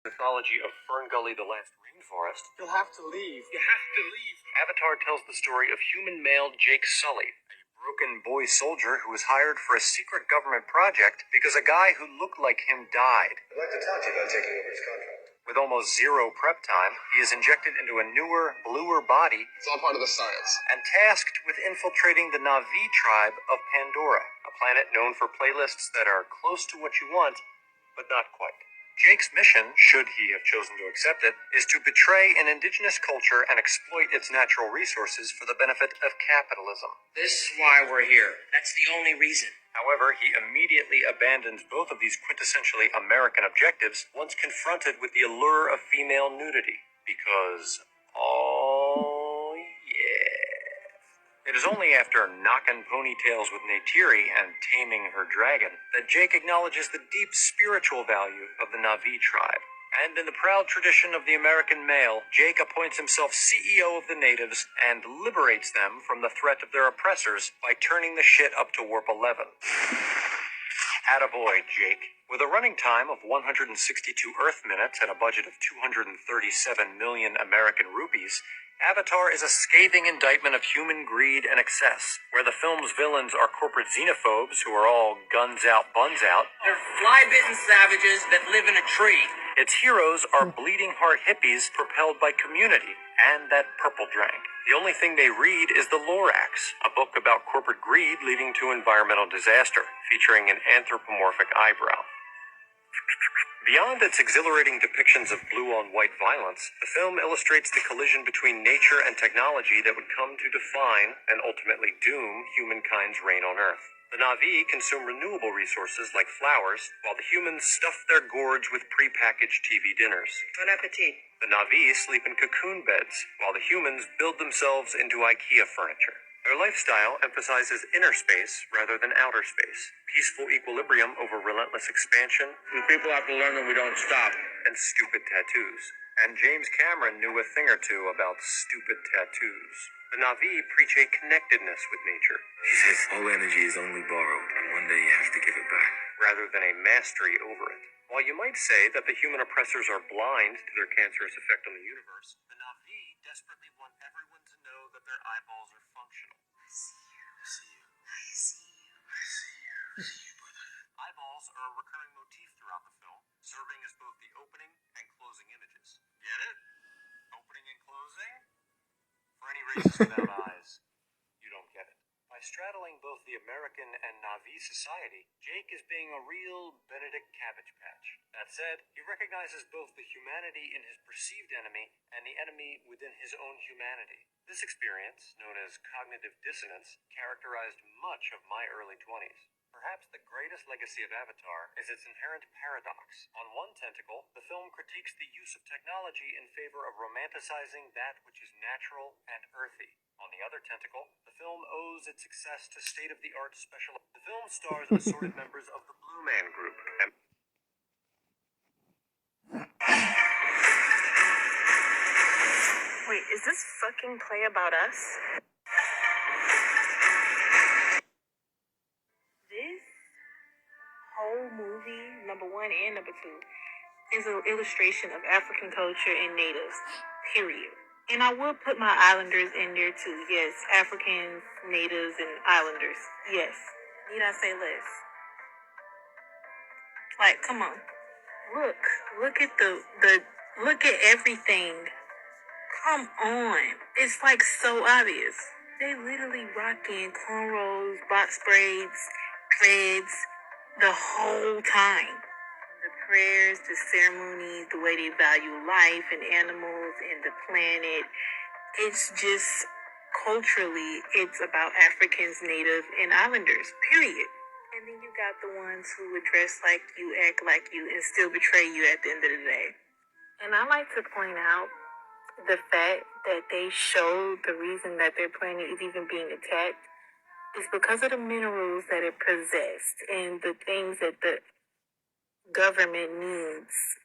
mythology of Fern Gully, the last rainforest. You'll have to leave. You have to leave. Avatar tells the story of human male Jake Sully, a broken boy soldier who was hired for a secret government project because a guy who looked like him died. I'd like to talk to you about taking over his contract. With almost zero prep time, he is injected into a newer, bluer body. It's all part of the science. And tasked with infiltrating the Na'vi tribe of Pandora, a planet known for playlists that are close to what you want, but not quite. Jake's mission, should he have chosen to accept it, is to betray an indigenous culture and exploit its natural resources for the benefit of capitalism. This is why we're here. That's the only reason. However, he immediately abandons both of these quintessentially American objectives once confronted with the allure of female nudity. Because, oh yeah. It is only after knocking ponytails with Neytiri and taming her dragon that Jake acknowledges the deep spiritual value of the Na'vi tribe. And in the proud tradition of the American male, Jake appoints himself CEO of the natives and liberates them from the threat of their oppressors by turning the shit up to warp 11. Attaboy, Jake. With a running time of 162 Earth minutes and a budget of 237 million American rupees, Avatar is a scathing indictment of human greed and excess, where the film's villains are corporate xenophobes who are all guns out, buns out. They're fly-bitten savages that live in a tree. Its heroes are bleeding heart hippies propelled by community and that purple drank. The only thing they read is The Lorax, a book about corporate greed leading to environmental disaster, featuring an anthropomorphic eyebrow. Beyond its exhilarating depictions of blue-on-white violence, the film illustrates the collision between nature and technology that would come to define and ultimately doom humankind's reign on Earth. The Na'vi consume renewable resources like flowers, while the humans stuff their gourds with pre-packaged TV dinners. Bon appetit. The Na'vi sleep in cocoon beds, while the humans build themselves into IKEA furniture. Their lifestyle emphasizes inner space rather than outer space, peaceful equilibrium over relentless expansion. We people have to learn that we don't stop. And stupid tattoos. And James Cameron knew a thing or two about stupid tattoos. The Na'vi preach a connectedness with nature. She says all energy is only borrowed, and one day you have to give it back. Rather than a mastery over it. While you might say that the human oppressors are blind to their cancerous effect on the universe, the Na'vi desperately want everyone to know that their eyeballs are functional. I see you, brother. Eyeballs are a recurring motif throughout the film, serving as both the opening and closing images. Get it? Opening and closing? For any races without eyes, you don't get it. By straddling both the American and Na'vi society, Jake is being a real Benedict Cabbage Patch. That said, he recognizes both the humanity in his perceived enemy and the enemy within his own humanity. This experience, known as cognitive dissonance, characterized much of my early 20s. Perhaps the greatest legacy of Avatar is its inherent paradox. On one tentacle, the film critiques the use of technology in favor of romanticizing that which is natural and earthy. On the other tentacle, the film owes its success to state-of-the-art special. The film stars assorted members of the Blue Man Group. Wait, is this fucking play about us? This whole movie, number one and number two, is an illustration of African culture and natives, period. And I will put my islanders in there too. Yes, Africans, natives, and islanders. Yes. Need I say less? Like, come on. Look at look at everything. Come on. It's like so obvious. They literally rocking cornrows, box braids, dreads the whole time. The prayers, the ceremonies, the way they value life and animals and the planet. It's just culturally, it's about Africans, Native, and Islanders, period. And then you got the ones who would dress like you, act like you, and still betray you at the end of the day. And I like to point out the fact that they showed the reason that their planet is even being attacked is because of the minerals that it possessed and the things that the government needs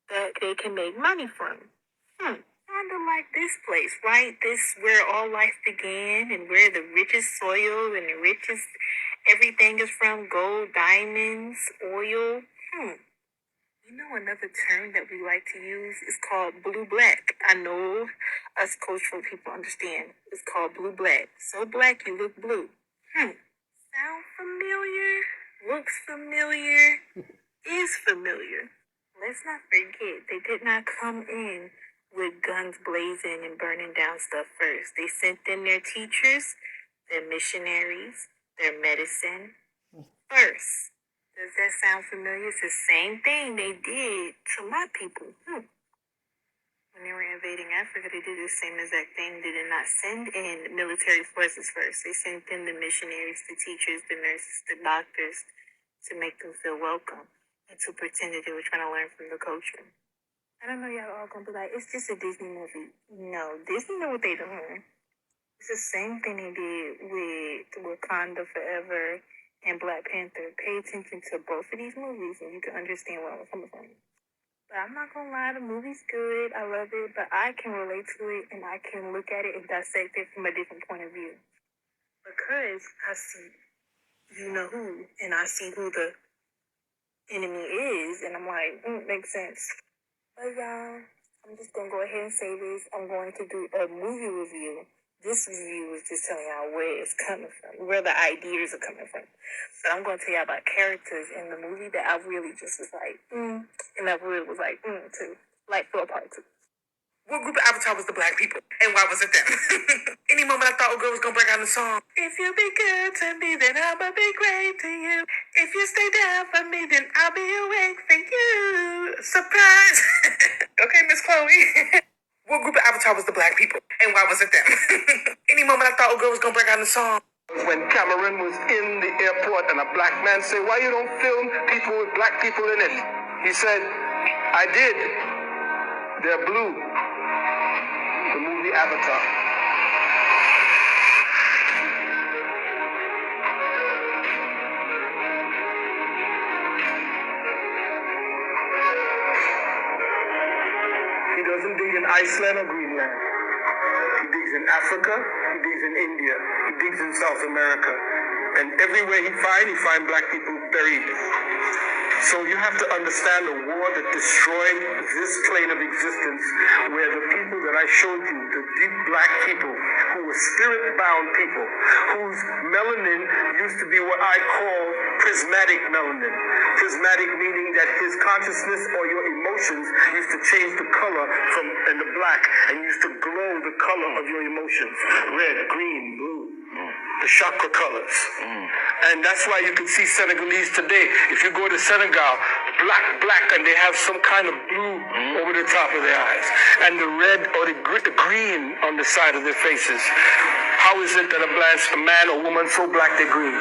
that they can make money from. Kind of like this place, right? This where all life began and where the richest soil and the richest everything is from, gold, diamonds, oil. You know, another term that we like to use is called blue-black. I know us cultural people understand. It's called blue-black. So black you look blue. Sound familiar? Looks familiar? Is familiar. Let's not forget, they did not come in with guns blazing and burning down stuff first. They sent in their teachers, their missionaries, their medicine first. Does that sound familiar? It's the same thing they did to my people. When they were invading Africa, they did the same exact thing. They did not send in military forces first. They sent in the missionaries, the teachers, the nurses, the doctors to make them feel welcome and to pretend that they were trying to learn from the culture. I don't know, y'all all gonna be like, it's just a Disney movie. No, Disney know what they doing. It's the same thing they did with Wakanda Forever and Black Panther. Pay attention to both of these movies and you can understand where I'm coming from. But I'm not gonna lie, the movie's good. I love it, but I can relate to it and I can look at it and dissect it from a different point of view. Because I see you know who and I see who the enemy is, and I'm like, makes sense. But y'all, I'm just gonna go ahead and say this. I'm going to do a movie review. This review is just telling y'all where it's coming from, where the ideas are coming from. So I'm going to tell y'all about characters in the movie that I really just was like, and I really was like, too. Like for a part two. What group of Avatar was the black people? And why was it them? Any moment I thought a girl was gonna break out in the song. If you be good to me, then I'ma be great to you. If you stay down for me, then I'll be awake for you. Surprise! Okay, Miss Chloe. What group of Avatar was the black people? And why was it them? Any moment I thought a girl was gonna break out in the song. When Cameron was in the airport and a black man said, "Why you don't film people with black people in it?" He said, "I did. They're blue." The movie Avatar. He doesn't dig in Iceland or Greenland. He digs in Africa, he digs in India, he digs in South America. And everywhere he finds black people buried. So you have to understand the war that destroyed this plane of existence, where the people that I showed you, the deep black people, who were spirit-bound people, whose melanin used to be what I call prismatic melanin. Prismatic meaning that his consciousness or your emotions used to change the color from in the black and used to glow the color of your emotions. Red, green, blue. The chakra colors. And that's why you can see Senegalese today. If you go to Senegal, black, and they have some kind of blue over the top of their eyes. And the red or the green on the side of their faces. How is it that a man or woman so black they're green?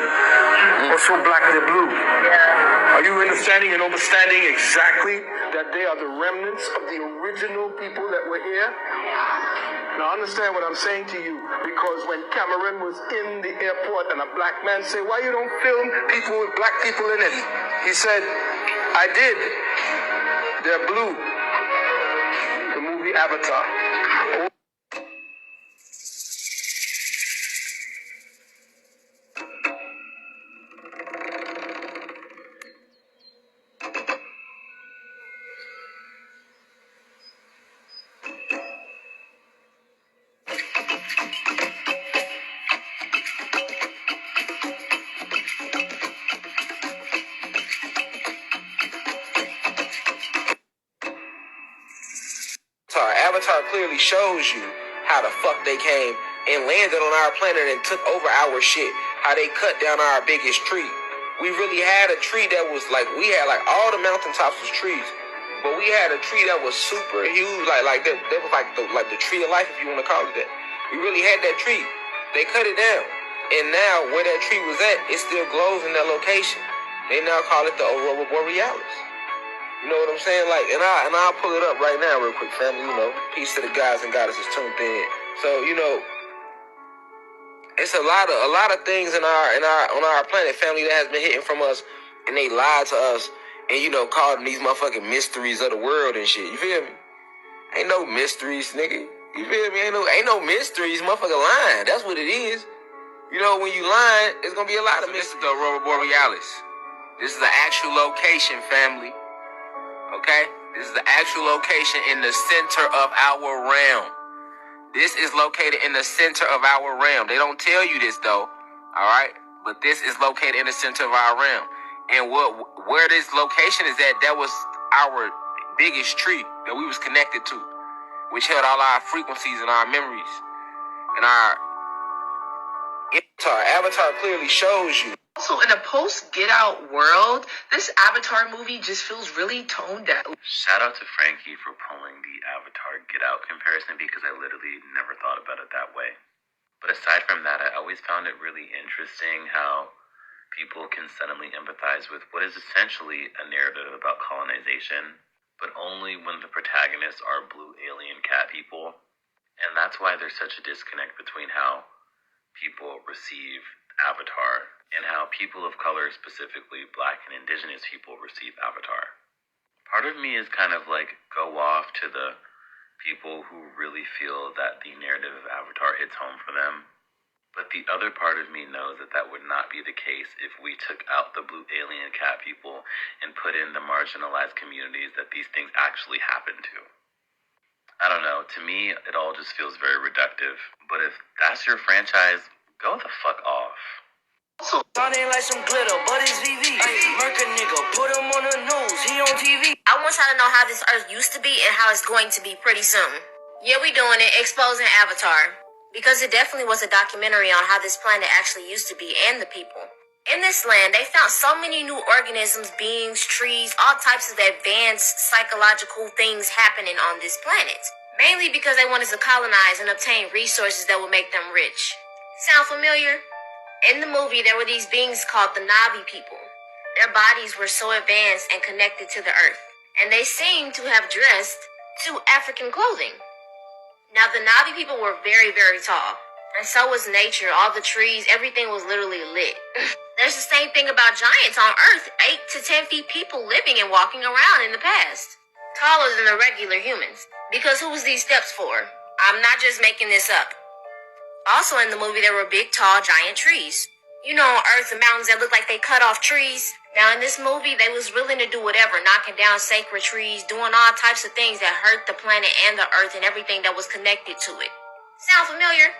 Or so black they're blue? Are you understanding and understanding exactly that they are the remnants of the original people that were here? Now understand what I'm saying to you, because when Cameron was in the airport and a black man said, "Why you don't film people with black people in it?" He said, "I did. They're blue." The movie Avatar. Avatar clearly shows you how the fuck they came and landed on our planet and took over our shit. How they cut down our biggest tree. We really had a tree that was like, we had like all the mountaintops was trees, but we had a tree that was super huge, like that was like the tree of life, if you want to call it that. We really had that tree. They cut it down, and now where that tree was at, it still glows in that location. They now call it the Aurora Borealis. You know what I'm saying? Like, and I'll pull it up right now real quick, family. You know, peace to the guys and goddesses tuned in. So, you know, it's a lot of things on our planet, family, that has been hidden from us, and they lied to us, and you know, called them these motherfucking mysteries of the world and shit. You feel me? Ain't no mysteries, nigga. You feel me? Ain't no mysteries, motherfucking lying. That's what it is. You know, when you lying, there's gonna be a lot of mysteries. The Aurora Borealis. This is the actual location, family. Okay? This is the actual location in the center of our realm. This is located in the center of our realm. They don't tell you this though, all right? But this is located in the center of our realm. And where this location is at, that was our biggest tree that we was connected to, which held all our frequencies and our memories and our avatar. Avatar clearly shows you. Also, in a post-Get Out world, this Avatar movie just feels really toned down. Shout out to Frankie for pulling the Avatar Get Out comparison because I literally never thought about it that way. But aside from that, I always found it really interesting how people can suddenly empathize with what is essentially a narrative about colonization, but only when the protagonists are blue alien cat people. And that's why there's such a disconnect between how people receive Avatar and how people of color, specifically Black and Indigenous people, receive Avatar. Part of me is kind of like go off to the people who really feel that the narrative of Avatar hits home for them. But the other part of me knows that that would not be the case if we took out the blue alien cat people and put in the marginalized communities that these things actually happen to. I don't know, to me, it all just feels very reductive. But if that's your franchise, go the fuck off. Sounding like some glitter, but it's VV. Murk a nigga, put him on the news, he on TV. I want y'all to know how this Earth used to be and how it's going to be pretty soon. Yeah, we doing it, exposing Avatar. Because it definitely was a documentary on how this planet actually used to be and the people. In this land, they found so many new organisms, beings, trees, all types of advanced psychological things happening on this planet. Mainly because they wanted to colonize and obtain resources that would make them rich. Sound familiar? In the movie, there were these beings called the Navi people. Their bodies were so advanced and connected to the earth, and they seemed to have dressed to African clothing. Now, the Navi people were very, very tall, and so was nature. All the trees, everything was literally lit. There's the same thing about giants on Earth, 8 to 10 feet people living and walking around in the past. Taller than the regular humans. Because who was these steps for? I'm not just making this up. Also in the movie, there were big, tall, giant trees. You know, on Earth, the mountains that look like they cut off trees. Now, in this movie, they was willing to do whatever, knocking down sacred trees, doing all types of things that hurt the planet and the Earth and everything that was connected to it. Sound familiar?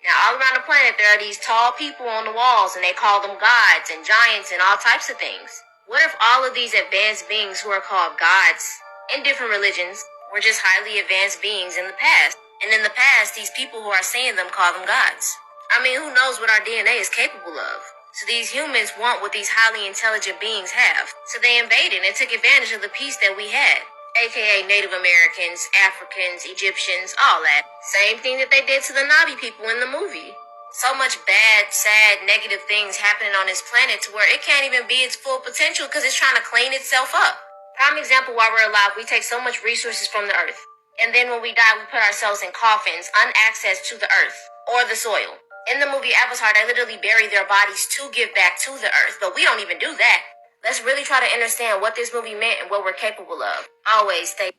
Now, all around the planet, there are these tall people on the walls, and they call them gods and giants and all types of things. What if all of these advanced beings who are called gods in different religions were just highly advanced beings in the past? And in the past, these people who are seeing them call them gods. I mean, who knows what our DNA is capable of? So these humans want what these highly intelligent beings have. So they invaded and took advantage of the peace that we had. AKA Native Americans, Africans, Egyptians, all that. Same thing that they did to the Navi people in the movie. So much bad, sad, negative things happening on this planet to where it can't even be its full potential because it's trying to clean itself up. Prime example, while we're alive, we take so much resources from the earth. And then when we die, we put ourselves in coffins, unaccess to the earth or the soil. In the movie Avatar, they literally bury their bodies to give back to the earth, but we don't even do that. Let's really try to understand what this movie meant and what we're capable of. Always stay.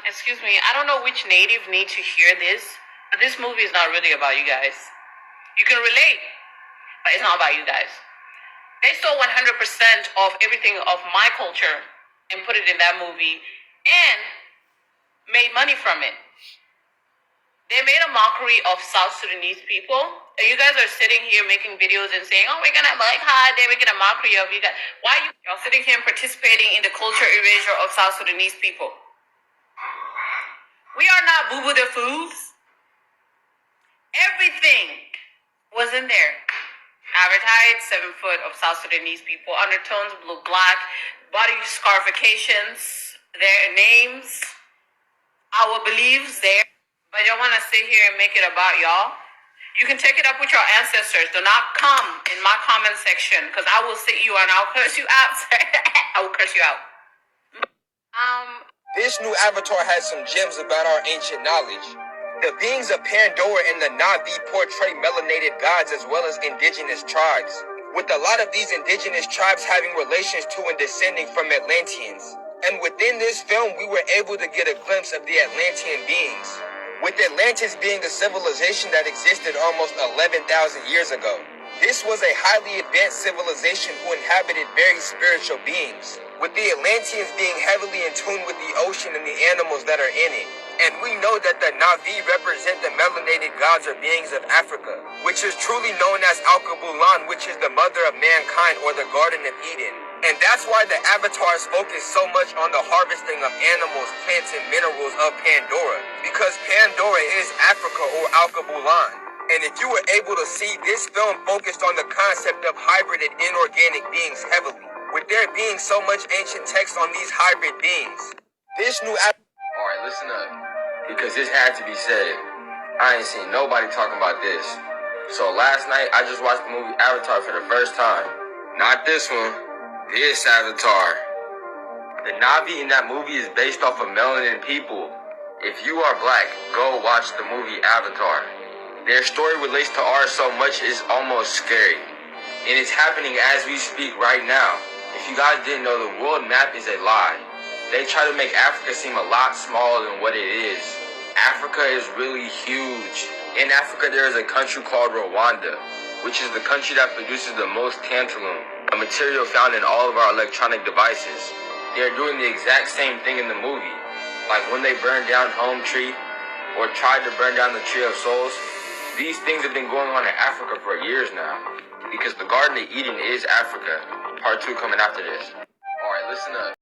Excuse me. I don't know which native need to hear this, but this movie is not really about you guys. You can relate, but it's not about you guys. They stole 100% of everything of my culture and put it in that movie and made money from it. They made a mockery of South Sudanese people. And you guys are sitting here making videos and saying, oh, we're gonna boycott, they're making a mockery of you guys. Why are y'all sitting here and participating in the culture erasure of South Sudanese people? We are not boo-boo the fools. Everything was in there. Advertised 7 foot of South Sudanese people, undertones, blue, black, body scarifications, their names, our beliefs there. But y'all want to sit here and make it about y'all? You can take it up with your ancestors. Do not come in my comment section because I will sit you and I'll curse you out. I will curse you out. This new Avatar has some gems about our ancient knowledge. The beings of Pandora and the Na'vi portray melanated gods as well as indigenous tribes, with a lot of these indigenous tribes having relations to and descending from Atlanteans. And within this film, we were able to get a glimpse of the Atlantean beings, with Atlantis being the civilization that existed almost 11,000 years ago. This was a highly advanced civilization who inhabited very spiritual beings, with the Atlanteans being heavily in tune with the ocean and the animals that are in it. And we know that the Na'vi represent the melanated gods or beings of Africa, which is truly known as Alkebulan, which is the mother of mankind or the Garden of Eden. And that's why the avatars focus so much on the harvesting of animals, plants, and minerals of Pandora, because Pandora is Africa or Alkebulan. And if you were able to see, this film focused on the concept of hybrid and inorganic beings heavily, with there being so much ancient text on these hybrid beings. This new Alright, listen up, because this had to be said. I ain't seen nobody talking about this. So last night, I just watched the movie Avatar for the first time. Not this one, this Avatar. The Na'vi in that movie is based off of melanin people. If you are black, go watch the movie Avatar. Their story relates to ours so much it's almost scary. And it's happening as we speak right now. If you guys didn't know, the world map is a lie. They try to make Africa seem a lot smaller than what it is. Africa is really huge. In Africa, there is a country called Rwanda, which is the country that produces the most tantalum, a material found in all of our electronic devices. They're doing the exact same thing in the movie. Like when they burned down Home Tree, or tried to burn down the Tree of Souls. These things have been going on in Africa for years now. Because the Garden of Eden is Africa. Part 2 coming after this. Alright, listen up.